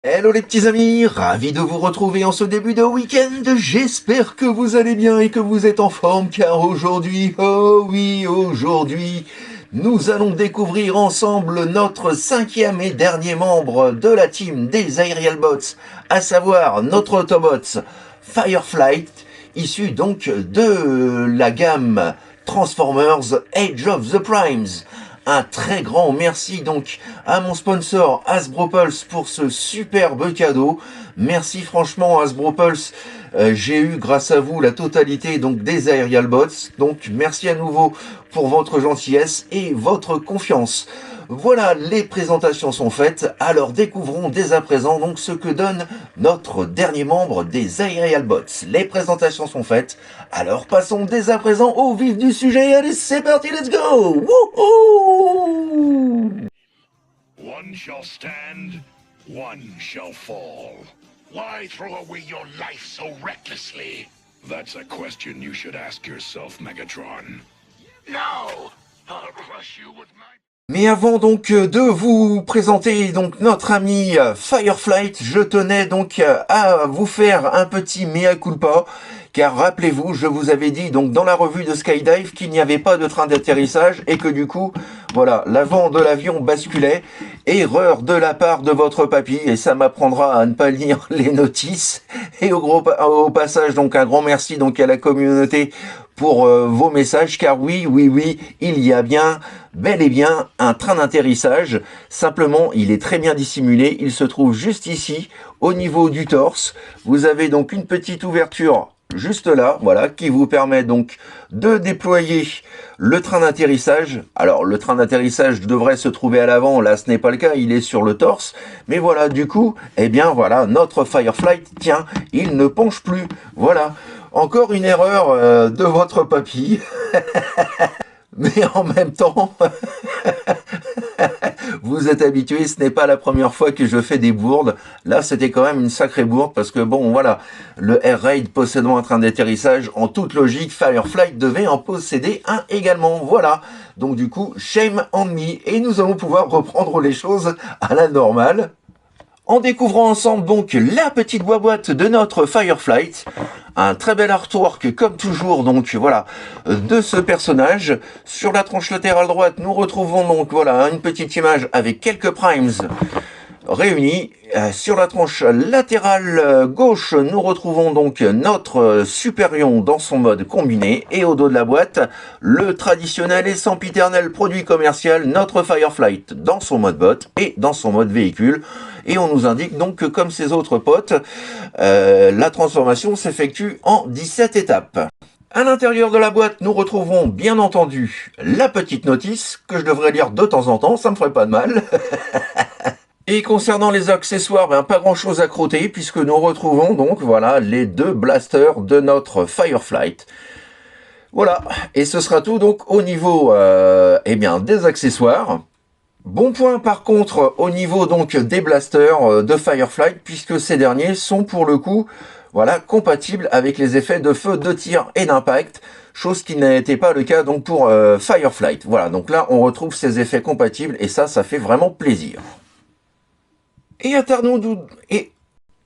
Hello les petits amis, ravi de vous retrouver en ce début de week-end. J'espère que vous allez bien et que vous êtes en forme car aujourd'hui, oh oui, aujourd'hui, nous allons découvrir ensemble notre cinquième et dernier membre de la team des Aerial Bots, à savoir notre Autobots Fireflight, issu donc de la gamme Transformers Age of the Primes. Un très grand merci donc à mon sponsor Hasbro Pulse pour ce superbe cadeau. Merci franchement Hasbro Pulse. J'ai eu grâce à vous la totalité donc des Aerial Bots. Donc merci à nouveau pour votre gentillesse et votre confiance. Voilà, les présentations sont faites, alors découvrons dès à présent donc ce que donne notre dernier membre des Aerial Bots. Les présentations sont faites, alors passons dès à présent au vif du sujet. Allez, c'est parti, let's go! Wouhou! One shall stand, one shall fall. Why throw away your life so recklessly? That's a question you should ask yourself, Megatron. No! I'll crush you with my... Mais avant donc de vous présenter donc notre ami Fireflight, je tenais donc à vous faire un petit mea culpa, car rappelez-vous, je vous avais dit donc dans la revue de Skydive qu'il n'y avait pas de train d'atterrissage et que du coup, voilà, l'avant de l'avion basculait. Erreur de la part de votre papy, et ça m'apprendra à ne pas lire les notices. Et au passage, donc un grand merci donc à la communauté pour vos messages, car oui, il y a bien, bel et bien, un train d'atterrissage. Simplement, il est très bien dissimulé. Il se trouve juste ici, au niveau du torse. Vous avez donc une petite ouverture juste là, voilà, qui vous permet donc de déployer le train d'atterrissage. Alors, le train d'atterrissage devrait se trouver à l'avant. Là, ce n'est pas le cas. Il est sur le torse. Mais voilà, du coup, eh bien, voilà, notre Fireflight, tiens, il ne penche plus. Voilà. Encore une erreur de votre papy. Mais en même temps, vous êtes habitués, ce n'est pas la première fois que je fais des bourdes. Là, c'était quand même une sacrée bourde parce que bon, voilà, le Air Raid possédant un train d'atterrissage, en toute logique, Fireflight devait en posséder un également. Voilà. Donc du coup, shame on me. Et nous allons pouvoir reprendre les choses à la normale, en découvrant ensemble donc la petite boîte de notre Fireflight. Un très bel artwork comme toujours, donc voilà, de ce personnage. Sur la tranche latérale droite, nous retrouvons donc voilà une petite image avec quelques primes réunis. Sur la tranche latérale gauche, nous retrouvons donc notre Superion dans son mode combiné. Et au dos de la boîte, le traditionnel et sempiternel produit commercial, notre Fireflight dans son mode bot et dans son mode véhicule. Et on nous indique donc que comme ses autres potes, la transformation s'effectue en 17 étapes. À l'intérieur de la boîte, nous retrouvons bien entendu la petite notice que je devrais lire de temps en temps, ça me ferait pas de mal. Et concernant les accessoires, pas grand chose à crotter puisque nous retrouvons donc voilà les deux blasters de notre Fireflight. Voilà, et ce sera tout donc au niveau des accessoires. Bon point par contre au niveau donc des blasters de Fireflight puisque ces derniers sont pour le coup voilà compatibles avec les effets de feu, de tir et d'impact, chose qui n'était pas le cas donc pour Fireflight. Voilà, donc là on retrouve ces effets compatibles et ça fait vraiment plaisir. Et attardons-nous et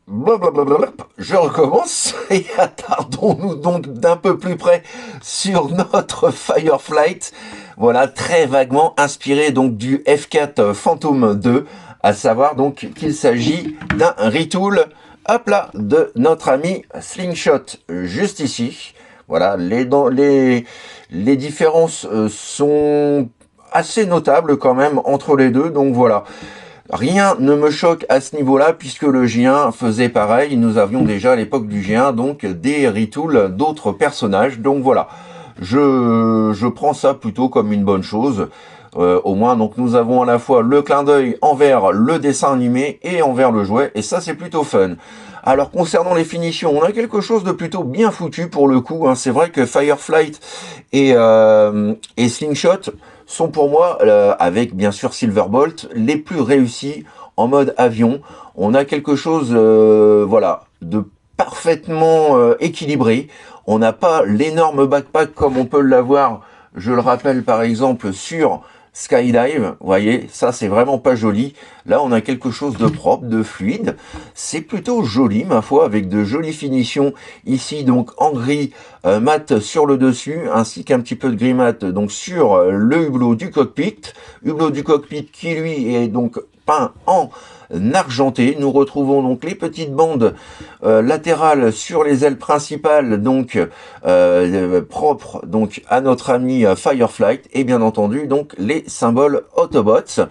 blablabla, je recommence et attardons-nous donc d'un peu plus près sur notre Fireflight. Voilà, très vaguement inspiré donc du F4 Phantom 2, à savoir donc qu'il s'agit d'un retool, hop là, de notre ami Slingshot juste ici. Voilà, les différences sont assez notables quand même entre les deux, donc voilà. Rien ne me choque à ce niveau-là, puisque le G1 faisait pareil. Nous avions déjà à l'époque du G1 donc des retools d'autres personnages. Donc voilà, je prends ça plutôt comme une bonne chose. Au moins, donc nous avons à la fois le clin d'œil envers le dessin animé et envers le jouet, et ça c'est plutôt fun. Alors concernant les finitions, on a quelque chose de plutôt bien foutu pour le coup. Hein. C'est vrai que Fireflight et Slingshot sont pour moi, avec bien sûr Silverbolt, les plus réussis en mode avion. On a quelque chose voilà, de parfaitement équilibré. On n'a pas l'énorme backpack comme on peut l'avoir, je le rappelle par exemple, sur Skydive, vous voyez, ça c'est vraiment pas joli. Là on a quelque chose de propre, de fluide. C'est plutôt joli ma foi, avec de jolies finitions ici donc en gris mat sur le dessus, ainsi qu'un petit peu de gris mat donc sur le hublot du cockpit. Hublot du cockpit qui lui est donc peint en argenté. Nous retrouvons donc les petites bandes latérales sur les ailes principales, donc propres donc à notre ami Fireflight, et bien entendu donc les symboles Autobots.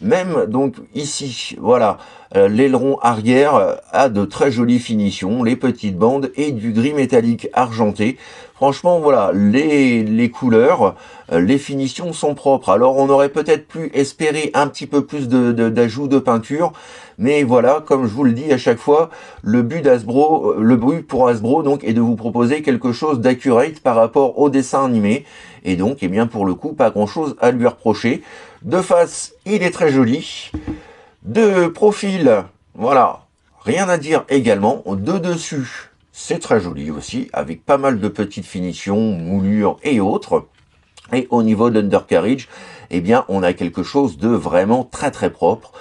Même donc ici, voilà, l'aileron arrière a de très jolies finitions, les petites bandes et du gris métallique argenté. Franchement, voilà, les couleurs, les finitions sont propres. Alors, on aurait peut-être pu espérer un petit peu plus d'ajout de peinture, mais voilà, comme je vous le dis à chaque fois, le but pour Hasbro donc est de vous proposer quelque chose d'accurate par rapport au dessin animé. Et donc, eh bien, pour le coup, pas grand-chose à lui reprocher. De face, il est très joli. De profil, voilà, rien à dire également. De dessus, c'est très joli aussi, avec pas mal de petites finitions, moulures et autres. Et au niveau de l'undercarriage, eh bien, on a quelque chose de vraiment très très propre.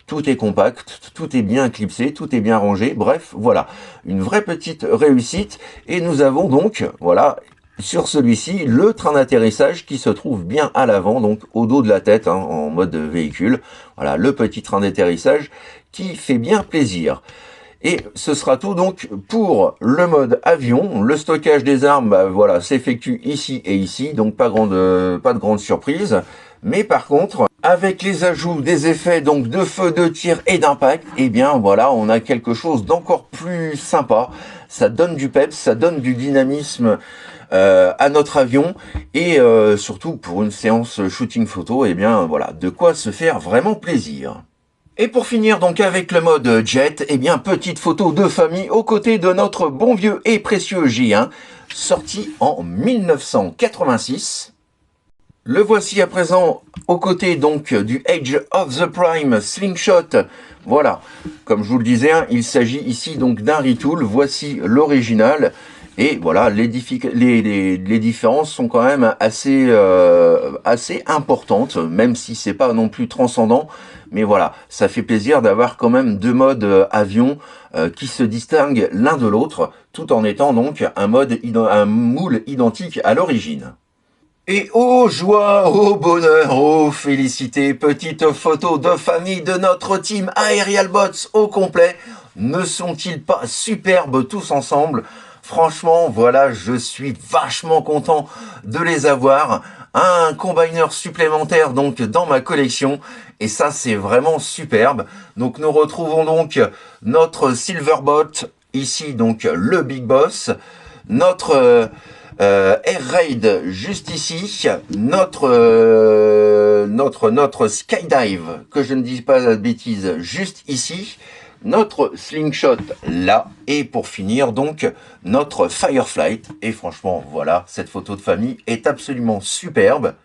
Tout est compact, tout est bien clipsé, tout est bien rangé. Bref, voilà, une vraie petite réussite. Et nous avons donc, voilà, sur celui-ci, le train d'atterrissage qui se trouve bien à l'avant, donc au dos de la tête, hein, en mode véhicule. Voilà, le petit train d'atterrissage qui fait bien plaisir. Et ce sera tout donc pour le mode avion. Le stockage des armes, bah, voilà, s'effectue ici et ici, donc pas de grande surprise. Mais par contre, avec les ajouts des effets donc de feu, de tir et d'impact, eh bien voilà, on a quelque chose d'encore plus sympa. Ça donne du peps, ça donne du dynamisme à notre avion, et surtout pour une séance shooting photo, eh bien voilà, de quoi se faire vraiment plaisir. Et pour finir donc avec le mode jet, eh bien petite photo de famille aux côtés de notre bon vieux et précieux J1, sorti en 1986. Le voici à présent aux côtés donc du Age of the Prime Slingshot. Voilà, comme je vous le disais, hein, il s'agit ici donc d'un retool. Voici l'original. Et voilà, les différences sont quand même assez importantes, même si c'est pas non plus transcendant. Mais voilà, ça fait plaisir d'avoir quand même deux modes avion qui se distinguent l'un de l'autre, tout en étant donc un moule identique à l'origine. Et oh joie, oh bonheur, oh félicité, petite photo de famille de notre team Aerial Bots au complet. Ne sont-ils pas superbes tous ensemble ? Franchement, voilà, je suis vachement content de les avoir. Un combiner supplémentaire donc dans ma collection, et ça c'est vraiment superbe. Donc nous retrouvons donc notre Silverbot, ici donc le Big Boss, notre Air Raid juste ici, notre Skydive, que je ne dis pas de bêtises, juste ici, notre Slingshot là, et pour finir donc notre Fireflight. Et franchement voilà, cette photo de famille est absolument superbe.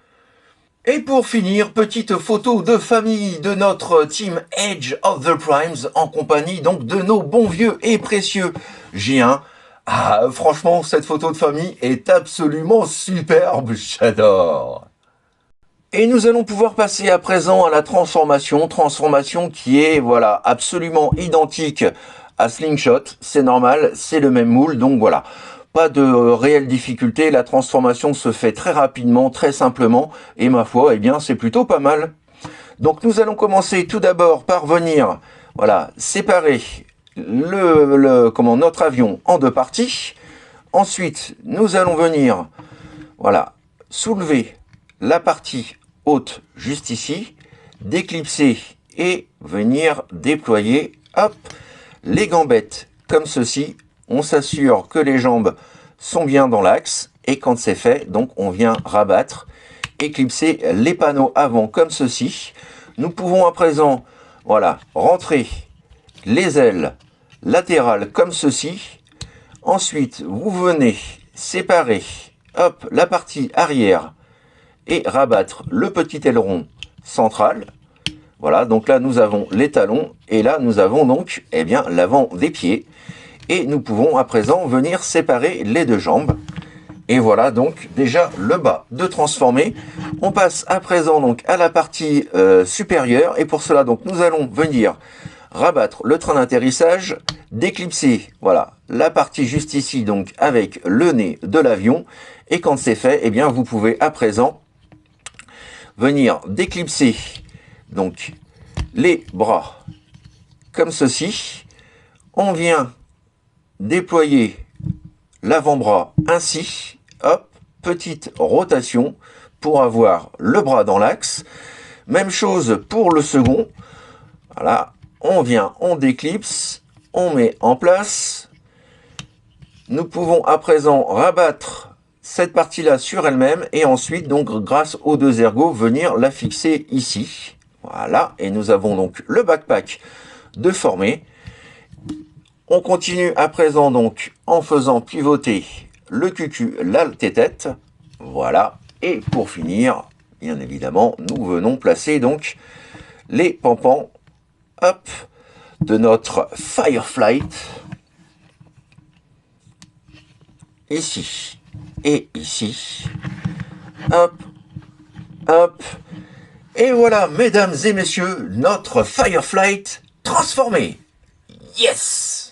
Et pour finir, petite photo de famille de notre team Age of the Primes en compagnie donc de nos bons vieux et précieux J1. Ah, franchement, cette photo de famille est absolument superbe, j'adore. Et nous allons pouvoir passer à présent à la transformation qui est, voilà, absolument identique à Slingshot. C'est normal, c'est le même moule, donc voilà. Pas de réelle difficulté, la transformation se fait très rapidement, très simplement, et ma foi, eh bien, c'est plutôt pas mal. Donc nous allons commencer tout d'abord par venir, voilà, séparer notre avion en deux parties. Ensuite, nous allons venir, voilà, soulever la partie haute juste ici, déclipser et venir déployer, hop, les gambettes comme ceci. On s'assure que les jambes sont bien dans l'axe, et quand c'est fait, donc on vient rabattre, éclipser les panneaux avant comme ceci. Nous pouvons à présent, voilà, rentrer les ailes latérales comme ceci. Ensuite, vous venez séparer, hop, la partie arrière et rabattre le petit aileron central. Voilà, donc là nous avons les talons, et là nous avons donc, eh bien, l'avant des pieds. Et nous pouvons à présent venir séparer les deux jambes. Et voilà donc déjà le bas de transformer. On passe à présent donc à la partie supérieure. Et pour cela donc nous allons venir rabattre le train d'atterrissage, déclipser voilà la partie juste ici donc avec le nez de l'avion. Et quand c'est fait, eh bien vous pouvez à présent venir déclipser donc les bras comme ceci. On vient déployer l'avant-bras ainsi. Hop, petite rotation pour avoir le bras dans l'axe. Même chose pour le second. Voilà, on vient, on déclipse, on met en place. Nous pouvons à présent rabattre cette partie-là sur elle-même et ensuite, donc, grâce aux deux ergots, venir la fixer ici. Voilà, et nous avons donc le backpack de former. On continue à présent donc en faisant pivoter le cucu, la tête, voilà. Et pour finir, bien évidemment, nous venons placer donc les pampans, hop, de notre Fireflight, ici et ici, hop, hop, et voilà, mesdames et messieurs, notre Fireflight transformé. Yes!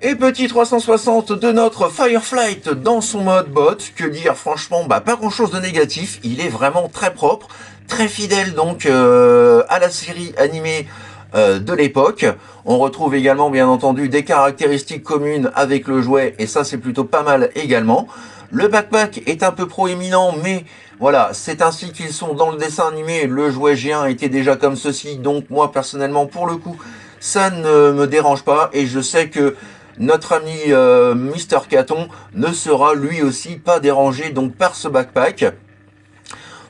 Et petit 360 de notre Fireflight dans son mode bot, que dire franchement, pas grand chose de négatif, il est vraiment très propre, très fidèle donc à la série animée de l'époque. On retrouve également bien entendu des caractéristiques communes avec le jouet et ça c'est plutôt pas mal également. Le backpack est un peu proéminent mais voilà, c'est ainsi qu'ils sont dans le dessin animé, le jouet G1 était déjà comme ceci, donc moi personnellement pour le coup ça ne me dérange pas et je sais que notre ami Mister Caton ne sera lui aussi pas dérangé donc par ce backpack.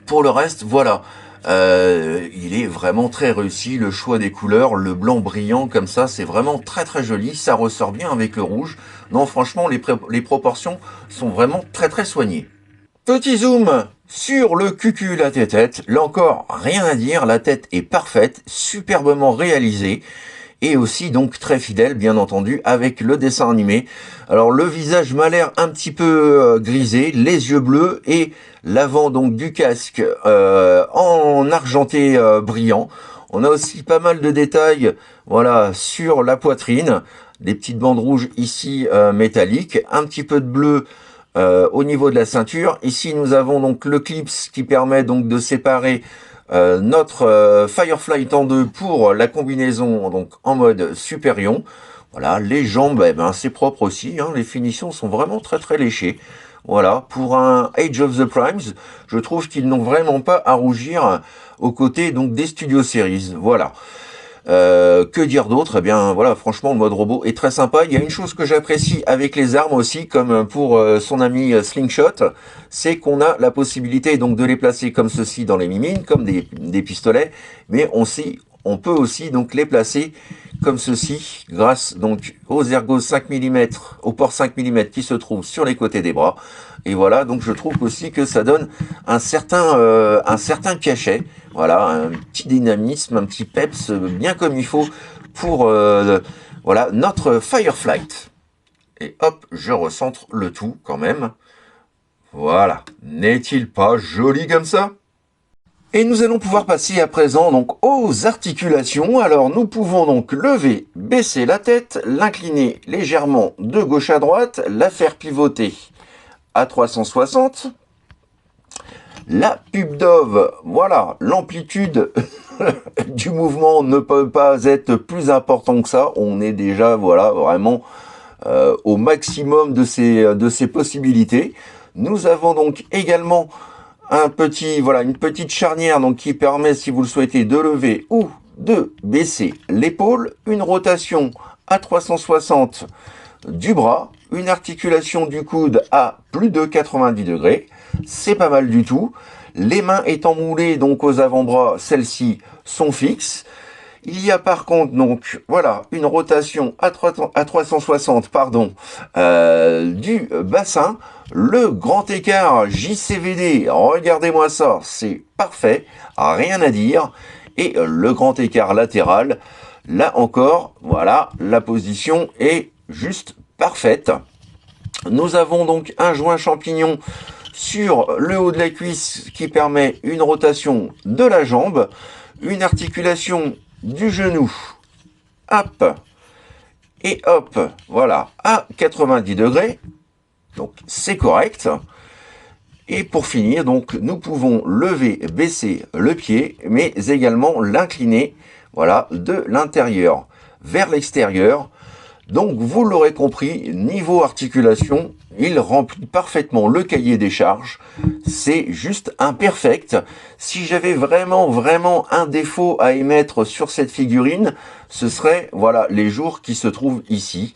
Pour le reste, voilà, il est vraiment très réussi, le choix des couleurs, le blanc brillant comme ça, c'est vraiment très très joli, ça ressort bien avec le rouge. Non, franchement, les proportions sont vraiment très très soignées. Petit zoom sur le cucu, la tête, là encore, rien à dire, la tête est parfaite, superbement réalisée. Et aussi donc très fidèle bien entendu avec le dessin animé. Alors le visage m'a l'air un petit peu grisé, les yeux bleus et l'avant donc du casque en argenté brillant. On a aussi pas mal de détails voilà sur la poitrine, des petites bandes rouges ici métalliques, un petit peu de bleu au niveau de la ceinture. Ici nous avons donc le clips qui permet donc de séparer notre Fireflight en deux pour la combinaison donc en mode Superion. Voilà, les jambes, c'est propre aussi, hein, les finitions sont vraiment très très léchées. Voilà, pour un Age of the Primes, je trouve qu'ils n'ont vraiment pas à rougir aux côtés donc des Studio Series. Voilà. Que dire d'autre? Eh bien voilà, franchement le mode robot est très sympa. Il y a une chose que j'apprécie avec les armes aussi, comme pour son ami Slingshot, c'est qu'on a la possibilité donc de les placer comme ceci dans les mimines, comme des pistolets, mais on peut aussi donc les placer comme ceci, grâce donc aux ergots 5 mm, au port 5 mm qui se trouve sur les côtés des bras. Et voilà, donc je trouve aussi que ça donne un certain cachet, voilà, un petit dynamisme, un petit peps bien comme il faut pour voilà notre Fireflight. Et hop, je recentre le tout quand même. Voilà, n'est-il pas joli comme ça? Et nous allons pouvoir passer à présent donc aux articulations. Alors nous pouvons donc lever, baisser la tête, l'incliner légèrement de gauche à droite, la faire pivoter à 360. La pubdove, voilà, l'amplitude du mouvement ne peut pas être plus important que ça. On est déjà voilà vraiment au maximum de ses possibilités. Nous avons donc également une petite charnière donc qui permet, si vous le souhaitez, de lever ou de baisser l'épaule, une rotation à 360 du bras, une articulation du coude à plus de 90 degrés, c'est pas mal du tout. Les mains étant moulées donc aux avant-bras, celles-ci sont fixes. Il y a par contre donc voilà une rotation à 360 du bassin. Le grand écart JCVD, regardez-moi ça, c'est parfait, rien à dire. Et le grand écart latéral, là encore, voilà, la position est juste parfaite. Nous avons donc un joint champignon sur le haut de la cuisse qui permet une rotation de la jambe, une articulation du genou, hop, et hop, voilà, à 90 degrés, donc c'est correct. Et pour finir, donc, nous pouvons lever, baisser le pied, mais également l'incliner, voilà, de l'intérieur vers l'extérieur. Donc, vous l'aurez compris, niveau articulation, il remplit parfaitement le cahier des charges. C'est juste imperfect. Si j'avais vraiment un défaut à émettre sur cette figurine, ce serait, voilà, les jours qui se trouvent ici.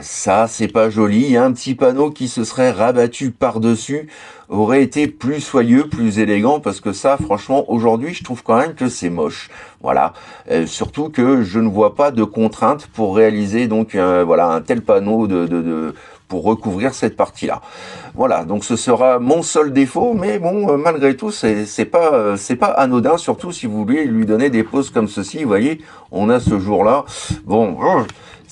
Ça, c'est pas joli. Un petit panneau qui se serait rabattu par-dessus aurait été plus soyeux, plus élégant, parce que ça, franchement, aujourd'hui, je trouve quand même que c'est moche. Voilà. Surtout que je ne vois pas de contrainte pour réaliser donc voilà un tel panneau pour recouvrir cette partie-là. Voilà. Donc ce sera mon seul défaut, mais bon, malgré tout, c'est pas anodin, surtout si vous voulez lui donner des poses comme ceci. Vous voyez, on a ce jour-là. Bon.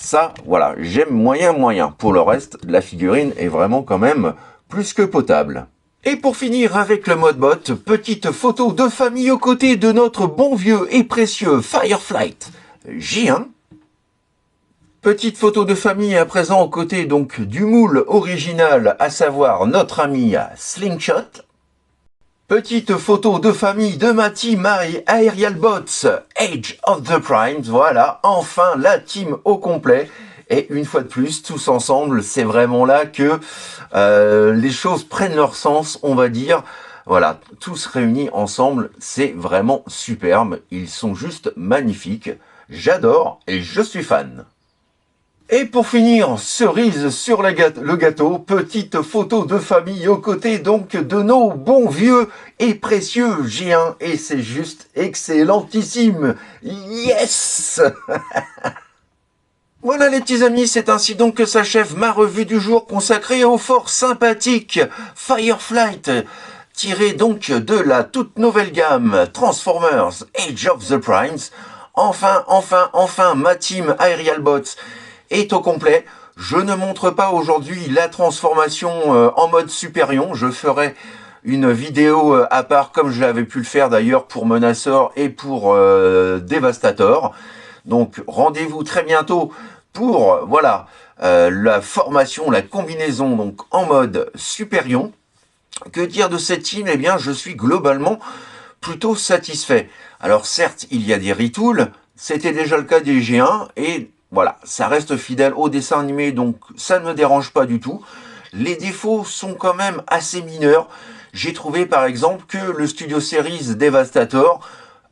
Ça, voilà, j'aime moyen. Pour le reste, la figurine est vraiment quand même plus que potable. Et pour finir avec le mode bot, petite photo de famille aux côtés de notre bon vieux et précieux Fireflight J1. Petite photo de famille à présent aux côtés donc du moule original, à savoir notre ami Slingshot. Petite photo de famille de ma team Aerial Bots, Age of the Primes, voilà, enfin la team au complet. Et une fois de plus, tous ensemble, c'est vraiment là que les choses prennent leur sens, on va dire. Voilà, tous réunis ensemble, c'est vraiment superbe. Ils sont juste magnifiques. J'adore et je suis fan. Et pour finir, cerise sur le gâteau, petite photo de famille aux côtés donc de nos bons vieux et précieux J1. Et c'est juste excellentissime. Yes. Voilà les petits amis, c'est ainsi donc que s'achève ma revue du jour consacrée au fort sympathique Fireflight, tiré donc de la toute nouvelle gamme Transformers Age of the Primes. Enfin, ma team Aerial Bots est au complet. Je ne montre pas aujourd'hui la transformation en mode Superion. Je ferai une vidéo à part comme je l'avais pu le faire d'ailleurs pour Menacor et pour Devastator. Donc rendez-vous très bientôt pour voilà la formation, la combinaison donc en mode Superion. Que dire de cette team? Eh bien, je suis globalement plutôt satisfait. Alors certes, il y a des retools, c'était déjà le cas des G1 et voilà, ça reste fidèle au dessin animé, donc ça ne me dérange pas du tout. Les défauts sont quand même assez mineurs. J'ai trouvé par exemple que le Studio Series Devastator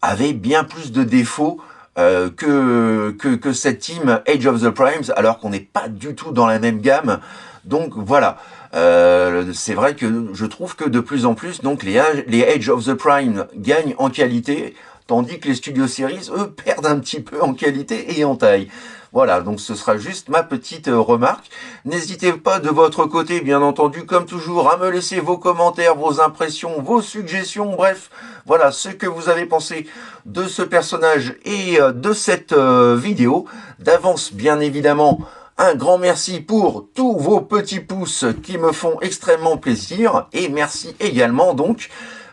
avait bien plus de défauts que cette team Age of the Primes, alors qu'on n'est pas du tout dans la même gamme. Donc voilà, c'est vrai que je trouve que de plus en plus, donc les Age of the Prime gagnent en qualité, tandis que les Studio Series, eux, perdent un petit peu en qualité et en taille. Voilà, donc ce sera juste ma petite remarque. N'hésitez pas de votre côté, bien entendu, comme toujours, à me laisser vos commentaires, vos impressions, vos suggestions, bref, voilà ce que vous avez pensé de ce personnage et de cette vidéo. D'avance, bien évidemment, un grand merci pour tous vos petits pouces qui me font extrêmement plaisir. Et merci également donc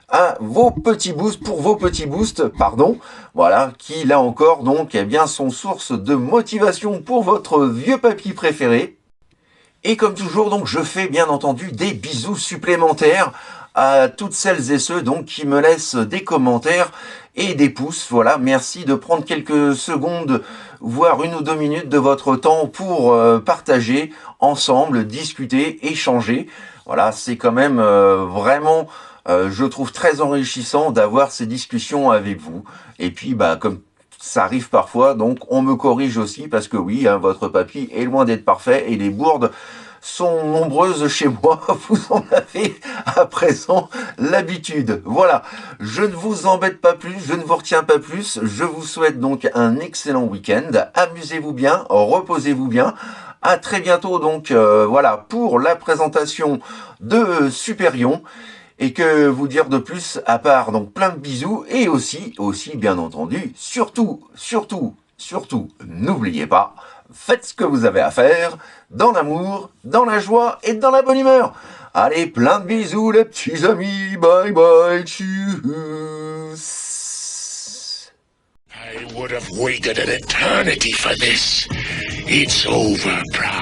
à vos petits boosts, pour vos petits boosts, pardon, voilà, qui là encore donc eh bien sont source de motivation pour votre vieux papy préféré. Et comme toujours donc je fais bien entendu des bisous supplémentaires à toutes celles et ceux donc qui me laissent des commentaires et des pouces. Voilà, merci de prendre quelques secondes, voire 1 ou 2 minutes de votre temps pour partager ensemble, discuter, échanger. Voilà, c'est quand même vraiment je trouve très enrichissant d'avoir ces discussions avec vous. Et puis, bah, comme ça arrive parfois, donc on me corrige aussi, parce que oui, hein, votre papy est loin d'être parfait, et les bourdes sont nombreuses chez moi, vous en avez à présent l'habitude. Voilà, je ne vous embête pas plus, je ne vous retiens pas plus, je vous souhaite donc un excellent week-end, amusez-vous bien, reposez-vous bien. À très bientôt donc, voilà, pour la présentation de Superion. Et que vous dire de plus, à part donc plein de bisous, et aussi bien entendu, surtout, Surtout, n'oubliez pas, faites ce que vous avez à faire, dans l'amour, dans la joie et dans la bonne humeur. Allez, plein de bisous les petits amis, bye bye, tchuss. I would have waited an eternity for this. It's over, Proud.